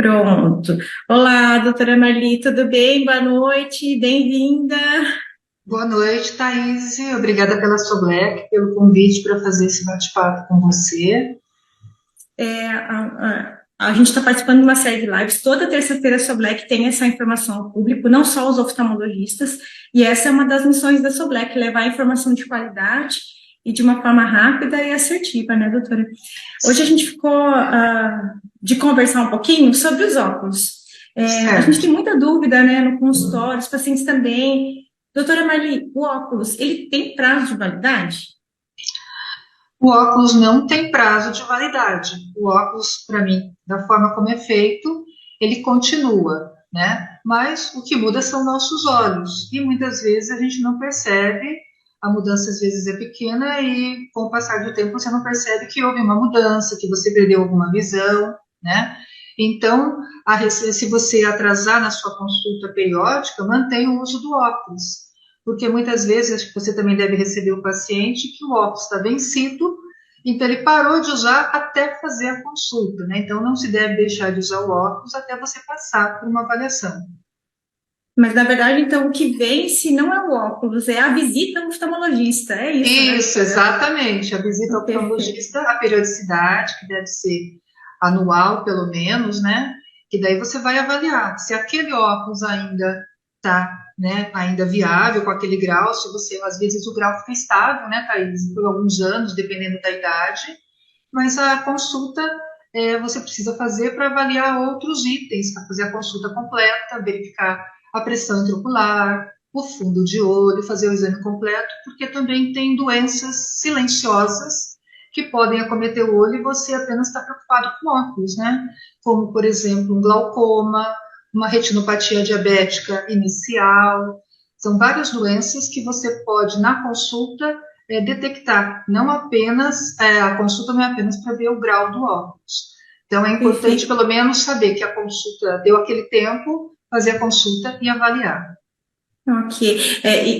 Pronto. Olá, doutora Marli, tudo bem? Boa noite, bem-vinda. Boa noite, Thaís. Obrigada pela Soblec, pelo convite para fazer esse bate-papo com você. A gente está participando de uma série de lives. Toda terça-feira a Soblec tem essa informação ao público, não só os oftalmologistas, e essa é uma das missões da Soblec, levar informação de qualidade e de uma forma rápida e assertiva, né, doutora? Hoje a gente ficou de conversar um pouquinho sobre os óculos. A gente Certo. tem muita dúvida, né, no consultório, os pacientes também. Doutora Marli, o óculos, ele tem prazo de validade? O óculos não tem prazo de validade. O óculos, para mim, da forma como é feito, ele continua, né? Mas o que muda são nossos olhos. E muitas vezes a gente não percebe, a mudança às vezes é pequena e com o passar do tempo você não percebe que houve uma mudança, que você perdeu alguma visão, né? Então, se você atrasar na sua consulta periódica, mantenha o uso do óculos. Porque muitas vezes, acho que você também deve receber o paciente que o óculos está vencido, então ele parou de usar até fazer a consulta, né? Então não se deve deixar de usar o óculos até você passar por uma avaliação. Mas, na verdade, então, o que vence não é o óculos, é a visita ao oftalmologista. É isso, né, Isso, doutora? exatamente. A visita ao Perfeito. oftalmologista, a periodicidade, que deve ser anual, pelo menos, né? Que daí você vai avaliar se aquele óculos ainda está, né, ainda viável com aquele grau, se você, às vezes o grau fica estável, né, Thaís, por alguns anos, dependendo da idade, mas a consulta você precisa fazer para avaliar outros itens, para fazer a consulta completa, verificar a pressão intraocular, o fundo de olho, fazer o exame completo, porque também tem doenças silenciosas que podem acometer o olho e você apenas está preocupado com óculos, né? Como, por exemplo, um glaucoma, uma retinopatia diabética inicial. São várias doenças que você pode, na consulta, detectar, não apenas, a consulta não é apenas para ver o grau do óculos. Então, é importante, Perfeito. pelo menos, saber que a consulta deu aquele tempo, fazer a consulta e avaliar. Ok.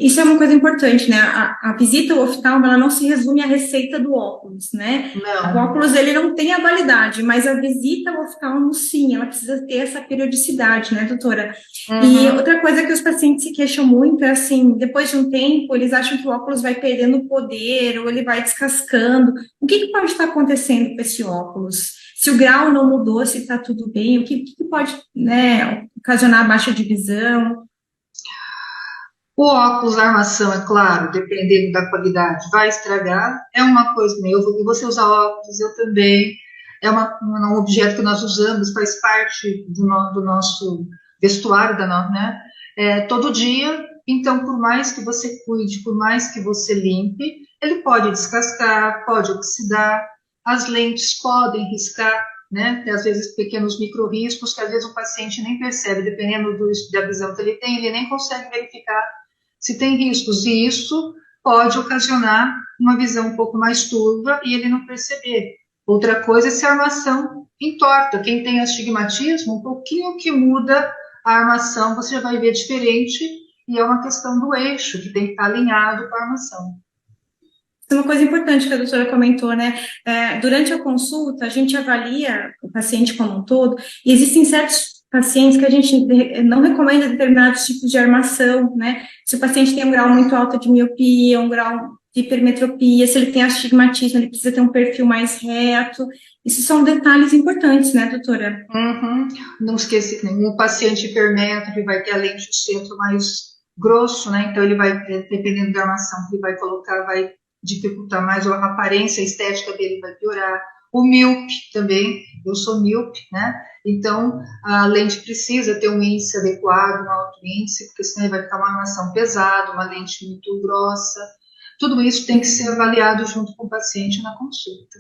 Isso é uma coisa importante, né? A visita ao oftalmo, ela não se resume à receita do óculos, né? O Não. óculos, ele não tem a validade, mas a visita ao oftalmo, sim, ela precisa ter essa periodicidade, né, doutora? E Uhum. outra coisa que os pacientes se queixam muito é assim, depois de um tempo, eles acham que o óculos vai perdendo poder ou ele vai descascando. O que que pode estar acontecendo com esse óculos? Se o grau não mudou, se está tudo bem, o que pode, né, ocasionar baixa de visão? O óculos, a armação, é claro, dependendo da qualidade, vai estragar. É uma coisa, né? Você usa óculos, eu também. É um objeto que nós usamos, faz parte do nosso vestuário, né? Todo dia. Então, por mais que você cuide, por mais que você limpe, ele pode descascar, pode oxidar, as lentes podem riscar, né? Tem às vezes pequenos micro-riscos que às vezes o paciente nem percebe, dependendo da visão que ele tem, ele nem consegue verificar se tem riscos, e isso pode ocasionar uma visão um pouco mais turva e ele não perceber. Outra coisa é se a armação entorta. Quem tem astigmatismo, um pouquinho que muda a armação, você já vai ver diferente, e é uma questão do eixo, que tem que estar alinhado com a armação. Isso é uma coisa importante que a doutora comentou, né? Durante a consulta, a gente avalia o paciente como um todo, e existem certos pacientes que a gente não recomenda determinados tipos de armação, né? Se o paciente tem um grau muito alto de miopia, um grau de hipermetropia, se ele tem astigmatismo, ele precisa ter um perfil mais reto. Isso são detalhes importantes, né, doutora? Uhum. Não esqueci, o paciente hipermétrope vai ter a lente de centro mais grosso, né? Então ele vai, dependendo da armação que ele vai colocar, vai dificultar mais, a aparência a estética dele vai piorar. O míope também, eu sou míope, né? Então a lente precisa ter um índice adequado, um alto índice, porque senão vai ficar uma armação pesada, uma lente muito grossa. Tudo isso tem que ser avaliado junto com o paciente na consulta.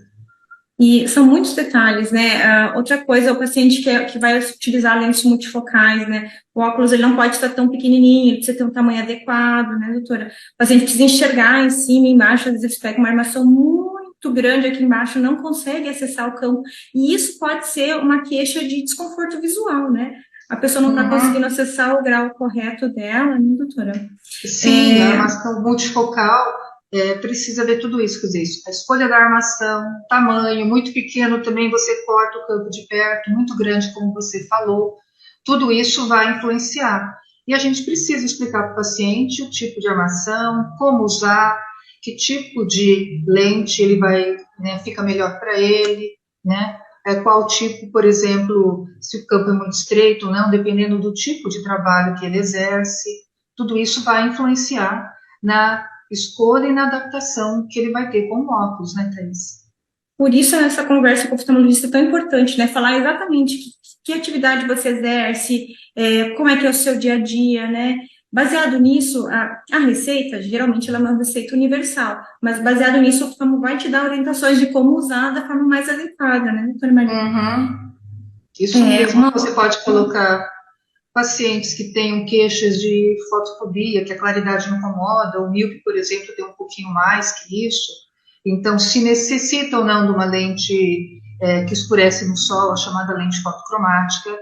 E são muitos detalhes, né? Outra coisa, o paciente que vai utilizar lentes multifocais, né? O óculos ele não pode estar tão pequenininho, ele precisa ter um tamanho adequado, né, doutora? O paciente precisa enxergar em cima e embaixo, às vezes pega uma armação muito grande aqui embaixo, não consegue acessar o campo, e isso pode ser uma queixa de desconforto visual, né? A pessoa não está conseguindo Uhum. acessar o grau correto dela, né, doutora? Sim, a É, armação multifocal. precisa ver tudo isso, quer dizer, a escolha da armação, tamanho, muito pequeno também você corta o campo de perto, muito grande, como você falou, tudo isso vai influenciar. E a gente precisa explicar para o paciente o tipo de armação, como usar, que tipo de lente ele vai, né, fica melhor para ele, né? Qual tipo, por exemplo, se o campo é muito estreito ou não, dependendo do tipo de trabalho que ele exerce, tudo isso vai influenciar na escolha e na adaptação que ele vai ter com o óculos, né, Thaís? Por isso essa conversa com o oftalmologista é tão importante, né? Falar exatamente que atividade você exerce, como é que é o seu dia a dia, né? Baseado nisso, a receita, geralmente ela é uma receita universal, mas baseado nisso, o oftalmo vai te dar orientações de como usar da forma mais adequada, né, doutora Maria? Uhum. Isso É, mesmo, uma, você pode colocar pacientes que tenham queixas de fotofobia, que a claridade não incomoda, o míope, por exemplo, tem um pouquinho mais que isso. Então, se necessita ou não de uma lente que escurece no sol, a chamada lente fotocromática,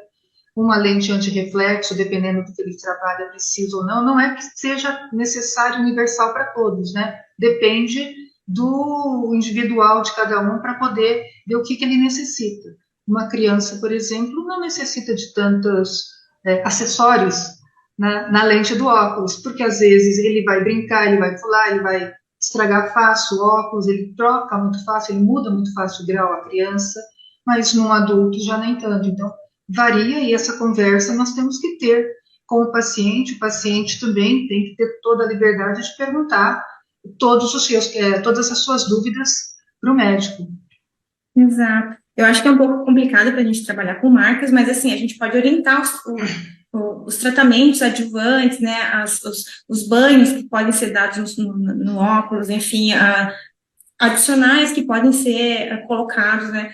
uma lente antirreflexo, dependendo do que ele trabalha, precisa ou não, não é que seja necessário universal para todos, né? Depende do individual de cada um para poder ver o que ele necessita. Uma criança, por exemplo, não necessita de tantos acessórios na lente do óculos, porque às vezes ele vai brincar, ele vai pular, ele vai estragar fácil o óculos, ele troca muito fácil, ele muda muito fácil o grau a criança, mas num adulto já nem tanto. Então, varia e essa conversa nós temos que ter com o paciente também tem que ter toda a liberdade de perguntar todas as suas dúvidas para o médico. exato. Eu acho que é um pouco complicado para a gente trabalhar com marcas, mas assim, a gente pode orientar os tratamentos adjuvantes, né, os banhos que podem ser dados no óculos, enfim, adicionais que podem ser colocados, né.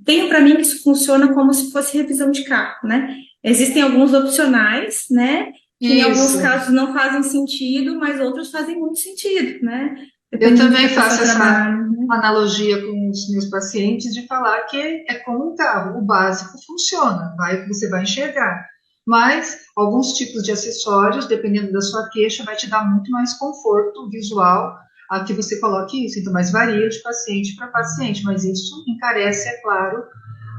Tenho para mim que isso funciona como se fosse revisão de carro, né. Existem alguns opcionais, né, que em alguns Isso. casos não fazem sentido, mas outros fazem muito sentido, né, Eu dependendo do que também a pessoa faço essa trabalha, né. analogia com os meus pacientes de falar que é como um carro, o básico funciona, você vai enxergar. Mas alguns tipos de acessórios, dependendo da sua queixa, vai te dar muito mais conforto visual a que você coloque isso. Então, mas varia de paciente para paciente, mas isso encarece, é claro,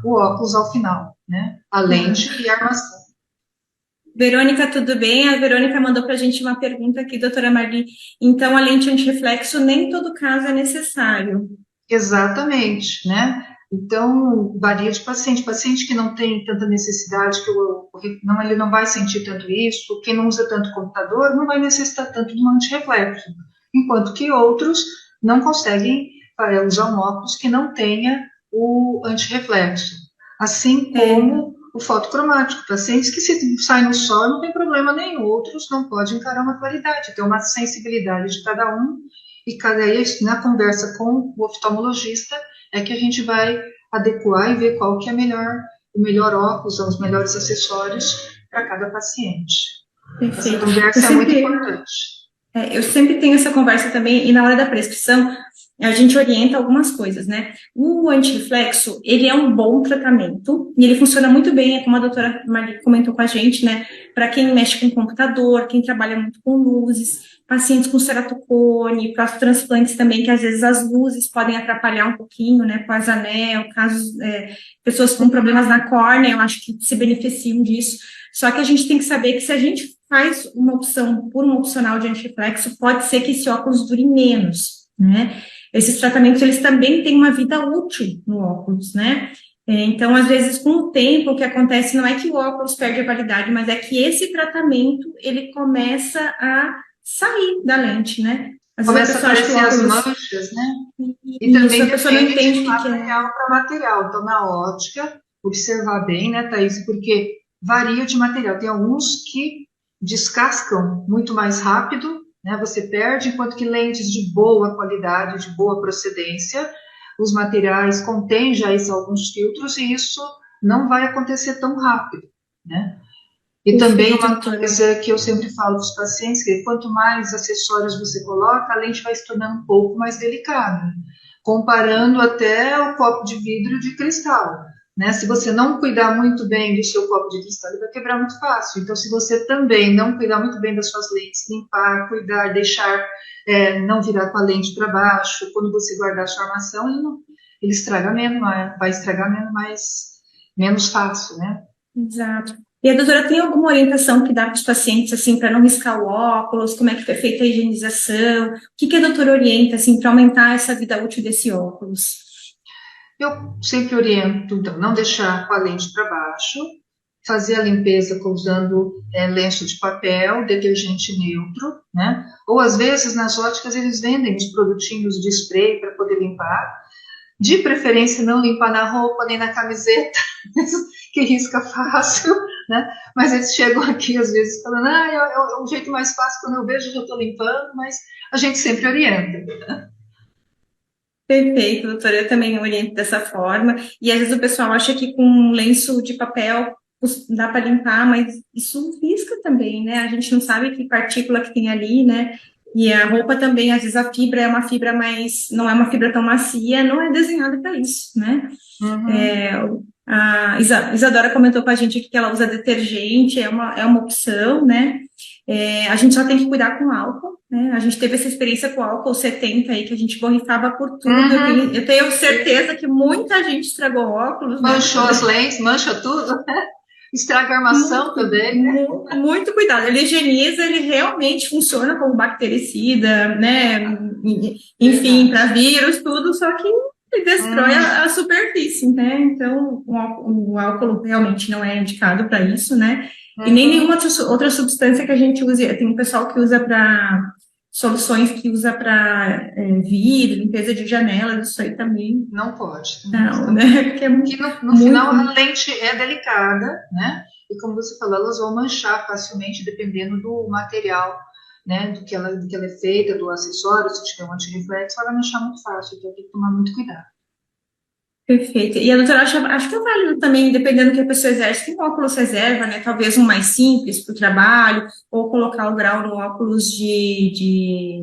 o óculos ao final, né? A Claro. lente e a armação. Verônica, tudo bem? A Verônica mandou para a gente uma pergunta aqui, doutora Marli. Então, a lente antirreflexo nem todo caso é necessário. Exatamente, né? Então, varia de paciente. Paciente que não tem tanta necessidade, ele não vai sentir tanto isso, quem não usa tanto computador não vai necessitar tanto de um antirreflexo. Enquanto que outros não conseguem usar um óculos que não tenha o antirreflexo. Assim É, como o fotocromático. Pacientes que se saem no sol não tem problema nenhum, outros não podem encarar uma claridade, tem uma sensibilidade de cada um e cada aí, na conversa com o oftalmologista é que a gente vai adequar e ver qual que é o melhor óculos, os melhores acessórios para cada paciente. Essa perfeito. conversa é muito importante. Eu sempre tenho essa conversa também, e na hora da prescrição, a gente orienta algumas coisas, né? O antirreflexo, ele é um bom tratamento, e ele funciona muito bem, é como a doutora Marli comentou com a gente, né? Para quem mexe com computador, quem trabalha muito com luzes, pacientes com ceratocone, para os transplantes também, que às vezes as luzes podem atrapalhar um pouquinho, né? Com as anel, casos, pessoas com problemas na córnea, eu acho que se beneficiam disso. Só que a gente tem que saber que se a gente faz uma opção por um opcional de antirreflexo, pode ser que esse óculos dure menos, né? Esses tratamentos, eles também têm uma vida útil no óculos, né? Então, às vezes, com o tempo, o que acontece não é que o óculos perde a validade, mas é que esse tratamento, ele começa a sair da lente, né? Às vezes a Começa a pessoa acha que o aparecer as óculos... manchas, né? E Isso, também a pessoa não depende de entende o que que é. material para material. Então, na ótica, observar bem, né, Thaís? Porque varia de material. Tem alguns que descascam muito mais rápido, né? Você perde, enquanto que lentes de boa qualidade, de boa procedência, os materiais contêm já alguns filtros e isso não vai acontecer tão rápido, né? E também Perfeito, uma doutora. coisa que eu sempre falo para os pacientes, que quanto mais acessórios você coloca, a lente vai se tornando um pouco mais delicada, comparando até o copo de vidro de cristal. né? Se você não cuidar muito bem do seu copo de cristal, ele vai quebrar muito fácil. Então, se você também não cuidar muito bem das suas lentes, limpar, cuidar, deixar, não virar com a lente para baixo, quando você guardar a sua armação, ele estraga menos, vai estragar menos fácil, né? Exato. E a doutora tem alguma orientação que dá para os pacientes, assim, para não riscar o óculos? Como é que foi feita a higienização? O que que a doutora orienta, assim, para aumentar essa vida útil desse óculos? Eu sempre oriento, então, não deixar com a lente para baixo, fazer a limpeza usando lenço de papel, detergente neutro, né? Ou às vezes nas óticas eles vendem os produtinhos de spray para poder limpar. De preferência não limpar na roupa nem na camiseta, que risca fácil, né? Mas eles chegam aqui às vezes falando, é um jeito mais fácil, quando eu vejo já estou limpando, mas a gente sempre orienta. Perfeito, doutora. Eu também oriento dessa forma. E às vezes o pessoal acha que com um lenço de papel dá para limpar, mas isso risca também, né? A gente não sabe que partícula que tem ali, né? E a roupa também, às vezes a fibra é uma fibra mais, não é uma fibra tão macia, não é desenhada para isso, né? Uhum. A Isadora comentou com a gente aqui que ela usa detergente, é uma opção, né? A gente só tem que cuidar com álcool, né? A gente teve essa experiência com o álcool 70 aí, que a gente borrifava por tudo. Eu Uhum. tenho, eu tenho certeza que muita gente estragou óculos, né, Manchou doutora? as lentes, mancha tudo, estraga a armação Muito, também, né? muito cuidado. Ele higieniza, ele realmente funciona como bactericida, né? Enfim, Verdade. para vírus, tudo, só que ele destrói Uhum. a superfície, né? Então, o álcool realmente não é indicado para isso, né? E nem nenhuma Uhum. outra substância que a gente use. Tem um pessoal que usa para soluções que usa para vidro, limpeza de janelas, isso aí também Não pode, também não, não. né? Porque é Que no final muito. a lente é delicada, né? E como você falou, elas vão manchar facilmente dependendo do material, né? Do que ela é feita, do acessório, se tiver um antirreflexo, ela vai manchar muito fácil, então tem que tomar muito cuidado. Perfeito. E a doutora acho que é válido também, dependendo do que a pessoa exerce, tem um óculos reserva, né? Talvez um mais simples para o trabalho, ou colocar o grau no óculos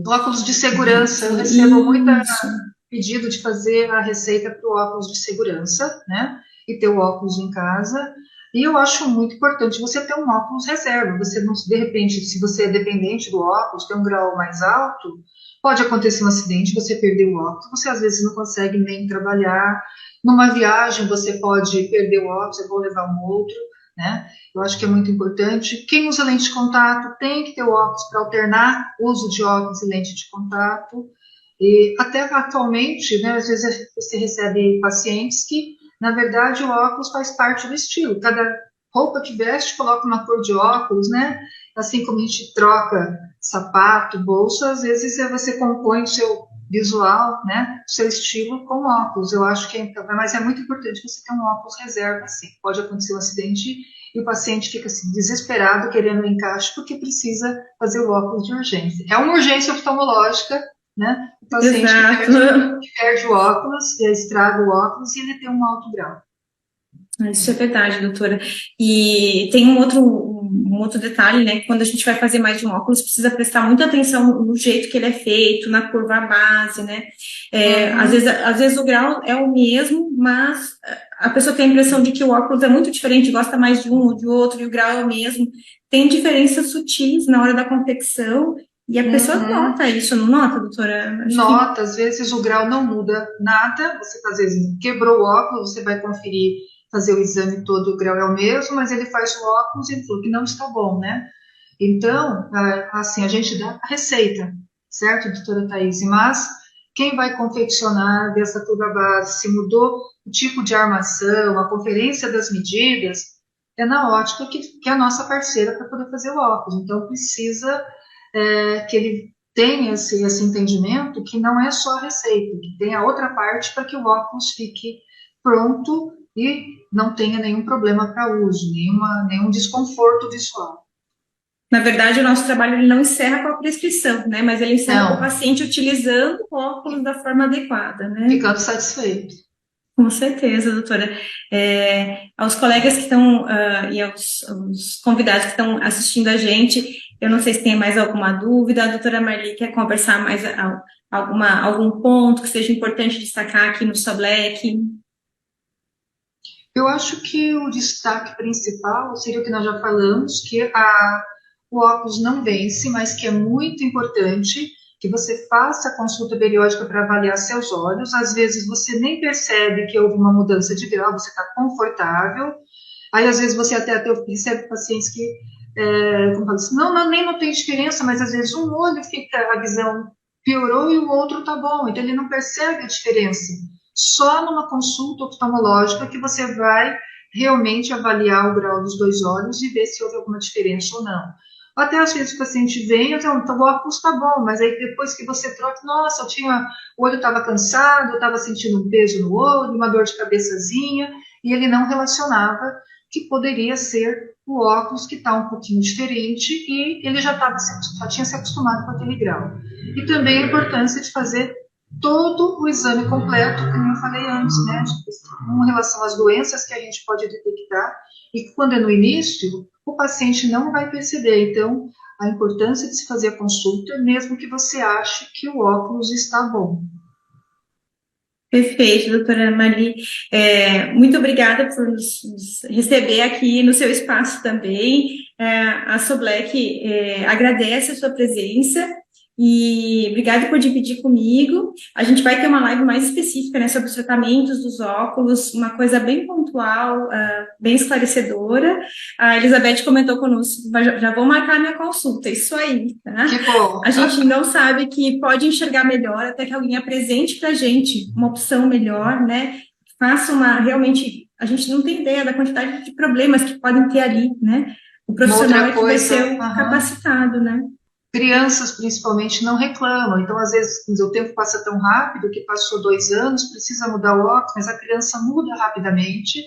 Óculos de segurança, eu recebo muito Isso. pedido de fazer a receita para o óculos de segurança, né? E ter o óculos em casa. E eu acho muito importante você ter um óculos reserva. Você não, de repente, se você é dependente do óculos, tem um grau mais alto, pode acontecer um acidente, você perder o óculos, você às vezes não consegue nem trabalhar. Numa viagem, você pode perder o óculos, é bom levar um outro, né? Eu acho que é muito importante. Quem usa lente de contato tem que ter o óculos para alternar o uso de óculos e lente de contato. E até atualmente, né, às vezes você recebe pacientes que, na verdade, o óculos faz parte do estilo. Cada roupa que veste coloca uma cor de óculos, né? Assim como a gente troca sapato, bolsa, às vezes você compõe o seu visual, né, o seu estilo com óculos. Eu acho que mas é muito importante você ter um óculos reserva, assim. Pode acontecer um acidente e o paciente fica assim, desesperado, querendo um encaixe, porque precisa fazer o óculos de urgência. É uma urgência oftalmológica, né? O paciente Exato. que perde o óculos, estraga o óculos e ele tem um alto grau. Isso é verdade, doutora. E tem um outro detalhe, né? Que quando a gente vai fazer mais de um óculos, precisa prestar muita atenção no jeito que ele é feito, na curva base, né? Uhum. Às vezes o grau é o mesmo, mas a pessoa tem a impressão de que o óculos é muito diferente, gosta mais de um ou de outro, e o grau é o mesmo. Tem diferenças sutis na hora da confecção, e a pessoa Uhum. nota isso, não nota, doutora? Acho que Nota, às vezes o grau não muda nada, você às vezes quebrou o óculos, você vai conferir, fazer o exame todo, o grau é o mesmo, mas ele faz o óculos e ele falou que não está bom, né? Então, assim, a gente dá a receita, certo, doutora Thaís? Mas quem vai confeccionar dessa curva base, se mudou o tipo de armação, a conferência das medidas, é na ótica que é a nossa parceira para poder fazer o óculos. Então, precisa que ele tenha esse entendimento que não é só a receita, que tem a outra parte para que o óculos fique pronto e não tenha nenhum problema para uso, nenhum desconforto visual. na verdade, o nosso trabalho ele não encerra com a prescrição, né? Mas ele encerra com o Não, paciente utilizando o óculos da forma adequada, né? ficando satisfeito. Com certeza, doutora. Aos colegas que estão e aos convidados que estão assistindo a gente, eu não sei se tem mais alguma dúvida. A doutora Marli quer conversar mais algum ponto que seja importante destacar aqui no Sobleck? Eu acho que o destaque principal seria o que nós já falamos, que o óculos não vence, mas que é muito importante que você faça a consulta periódica para avaliar seus olhos. Às vezes você nem percebe que houve uma mudança de grau, você está confortável. Aí às vezes você até percebe pacientes que como fala assim, não, nem não tem diferença, mas às vezes um olho fica, a visão piorou e o outro está bom, então ele não percebe a diferença. Só numa consulta oftalmológica que você vai realmente avaliar o grau dos dois olhos e ver se houve alguma diferença ou não. Até às vezes o paciente vem, então, o óculos está bom, mas aí depois que você troca, nossa, o olho estava cansado, eu estava sentindo um peso no olho, uma dor de cabeçazinha, e ele não relacionava que poderia ser o óculos que está um pouquinho diferente e ele já tinha se acostumado com aquele grau. E também a importância de fazer todo o exame completo, como eu falei antes, né, com relação às doenças que a gente pode detectar e que quando é no início, o paciente não vai perceber. Então, a importância de se fazer a consulta, mesmo que você ache que o óculos está bom. Perfeito, doutora Mari. Muito obrigada por nos receber aqui no seu espaço também. A Soblec agradece a sua presença e obrigada por dividir comigo. A gente vai ter uma live mais específica, né, sobre os tratamentos dos óculos, uma coisa bem pontual, bem esclarecedora. A Elizabeth comentou conosco, já vou marcar minha consulta, isso aí, tá? Que bom! A gente não sabe que pode enxergar melhor até que alguém apresente para a gente uma opção melhor, né? Faça realmente, a gente não tem ideia da quantidade de problemas que podem ter ali, né? O profissional é que vai ser o capacitado, né? Crianças, principalmente, não reclamam. Então, às vezes, o tempo passa tão rápido que passou 2 anos, precisa mudar o óculos, mas a criança muda rapidamente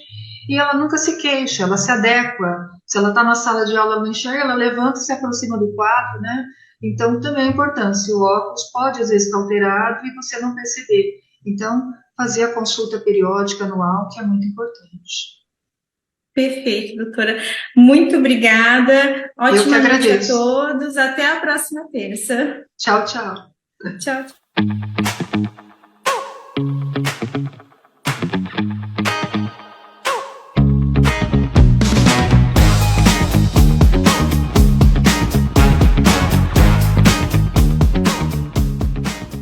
e ela nunca se queixa, ela se adequa. Se ela está na sala de aula, ela não enxerga, ela levanta e se aproxima do quadro, né? Então, também é importante. Se o óculos pode, às vezes, estar alterado e você não perceber. Então, fazer a consulta periódica anual, que é muito importante. Perfeito, doutora. Muito obrigada. Ótima noite a todos. Até a próxima terça. Tchau, tchau. Tchau.